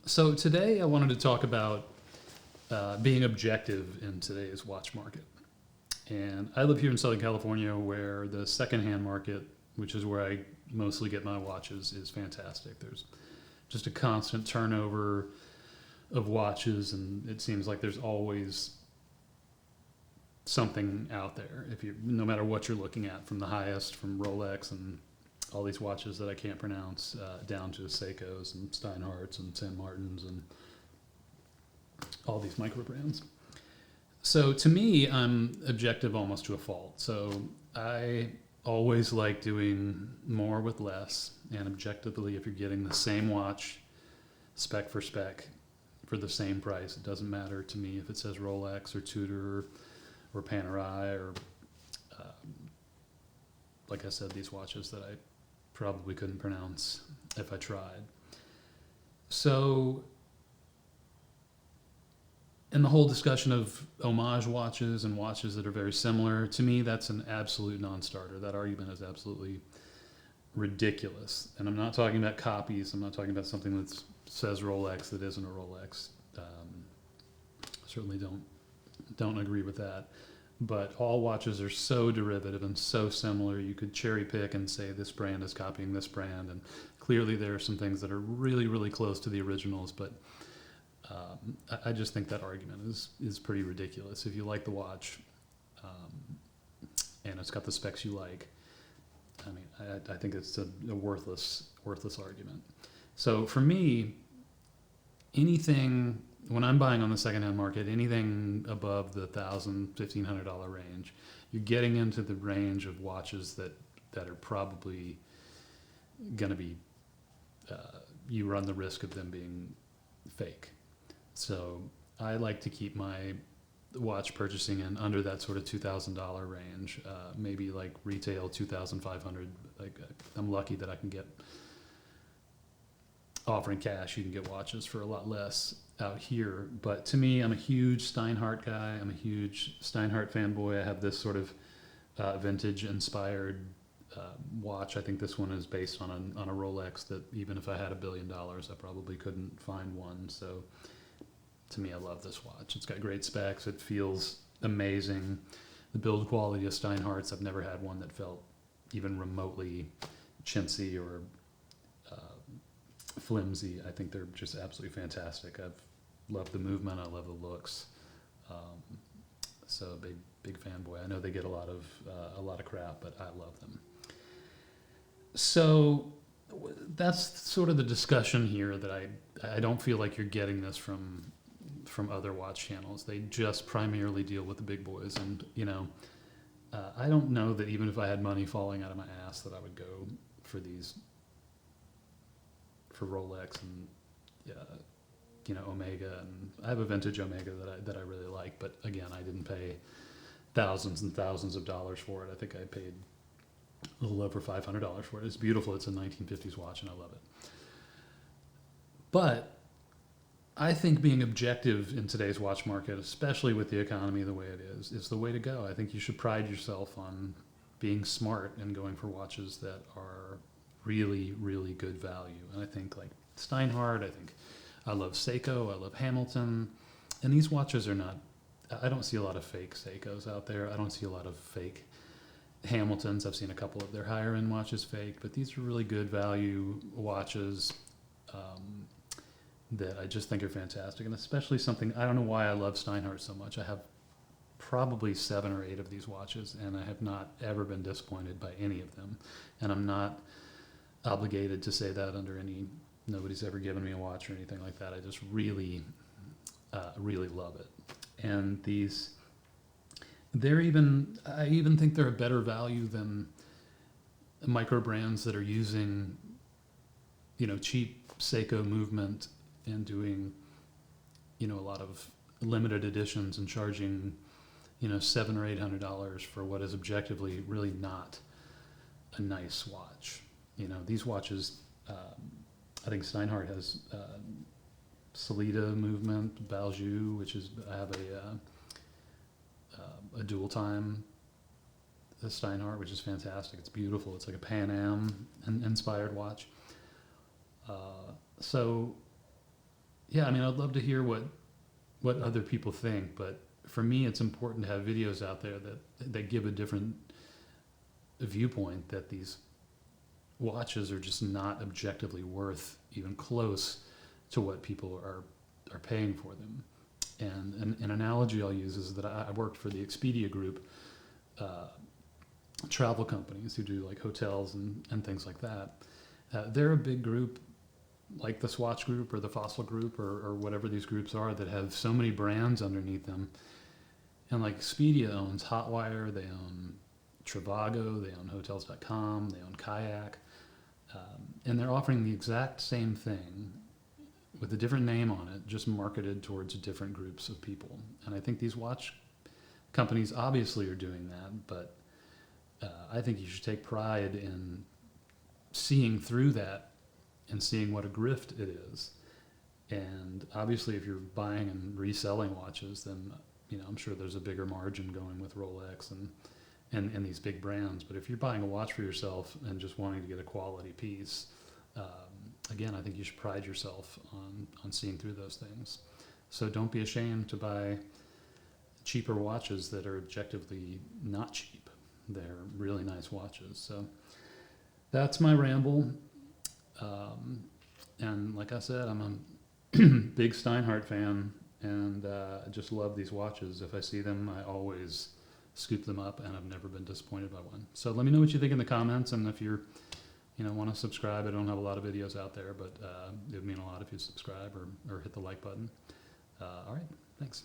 So today I wanted to talk about being objective in today's watch market. And I live here in Southern California where the secondhand market, which is where I mostly get my watches, is fantastic. There's just a constant turnover of watches, and it seems like there's always something out there. If you, no matter what you're looking at, from the highest, from Rolex and all these watches that I can't pronounce, down to Seikos and Steinhardts and San Martins and all these micro brands. So to me, I'm objective almost to a fault. So I always like doing more with less, and objectively, if you're getting the same watch, spec for the same price, it doesn't matter to me if it says Rolex or Tudor or Panerai or, like I said, these watches that I probably couldn't pronounce if I tried. So in the whole discussion of homage watches and watches that are very similar, to me, that's an absolute non-starter. That argument is absolutely ridiculous. And I'm not talking about copies. I'm not talking about something that says Rolex that isn't a Rolex. Certainly don't agree with that. But all watches are so derivative and so similar. You could cherry pick and say this brand is copying this brand, and clearly there are some things that are really, really close to the originals, but I just think that argument is pretty ridiculous. If you like the watch, and it's got the specs you like, I mean, I think it's a worthless argument. So for me, anything when I'm buying on the secondhand market, anything above the $1,000, $1,500 range, you're getting into the range of watches that are probably going to be. You run the risk of them being fake. So I like to keep my watch purchasing in under that sort of $2,000 range, maybe like retail 2,500. Like I'm lucky that I can get offering cash. You can get watches for a lot less out here. But to me, I'm a huge Steinhardt guy. I'm a huge Steinhardt fanboy. I have this sort of vintage inspired watch. I think this one is based on a Rolex that even if I had $1 billion, I probably couldn't find one. So to me, I love this watch. It's got great specs. It feels amazing. The build quality of Steinhardt's, I've never had one that felt even remotely chintzy or flimsy. I think they're just absolutely fantastic. I've loved the movement. I love the looks. So big fanboy. I know they get a lot of crap, but I love them. So that's sort of the discussion here. That I don't feel like you're getting this from other watch channels. They just primarily deal with the big boys, and I don't know that even if I had money falling out of my ass that I would go for these, for Rolex and Omega, and I have a vintage Omega that I really like, but again, I didn't pay thousands and thousands of dollars for it. I think I paid a little over $500 for it. It's beautiful. It's a 1950s watch, and I love it. But I think being objective in today's watch market, especially with the economy the way it is the way to go. I think you should pride yourself on being smart and going for watches that are really, really good value. And I think like Steinhardt, I love Seiko, I love Hamilton, and these watches are not. I don't see a lot of fake Seikos out there. I don't see a lot of fake Hamiltons. I've seen a couple of their higher end watches fake, but these are really good value watches. That I just think are fantastic, and especially something, I don't know why I love Steinhardt so much. I have probably 7 or 8 of these watches, and I have not ever been disappointed by any of them. And I'm not obligated to say that under any. Nobody's ever given me a watch or anything like that. I just really, really love it. And these, I even think they're a better value than micro brands that are using, cheap Seiko movement and doing, a lot of limited editions and charging, $700 or $800 for what is objectively really not a nice watch. These watches, I think Steinhardt has Sellita movement, Baljoux, which is, I have a dual time Steinhardt, which is fantastic. It's beautiful. It's like a Pan Am inspired watch. So yeah, I mean, I'd love to hear what other people think, but for me, it's important to have videos out there that give a different viewpoint, that these watches are just not objectively worth even close to what people are paying for them. And an analogy I'll use is that I worked for the Expedia Group, travel companies who do like hotels and things like that. They're a big group, like the Swatch Group or the Fossil Group or whatever these groups are, that have so many brands underneath them. And like Expedia owns Hotwire, they own Trivago, they own Hotels.com, they own Kayak, and they're offering the exact same thing with a different name on it, just marketed towards different groups of people. And I think these watch companies obviously are doing that, but I think you should take pride in seeing through that and seeing what a grift it is. And obviously, if you're buying and reselling watches, then I'm sure there's a bigger margin going with Rolex and these big brands. But if you're buying a watch for yourself and just wanting to get a quality piece, again, I think you should pride yourself on seeing through those things. So don't be ashamed to buy cheaper watches that are objectively not cheap. They're really nice watches. So that's my ramble. And like I said, I'm a big Steinhardt fan, and I just love these watches. If I see them, I always scoop them up, and I've never been disappointed by one. So let me know what you think in the comments, and if you're want to subscribe. I don't have a lot of videos out there, but it would mean a lot if you subscribe or hit the like button. All right, thanks.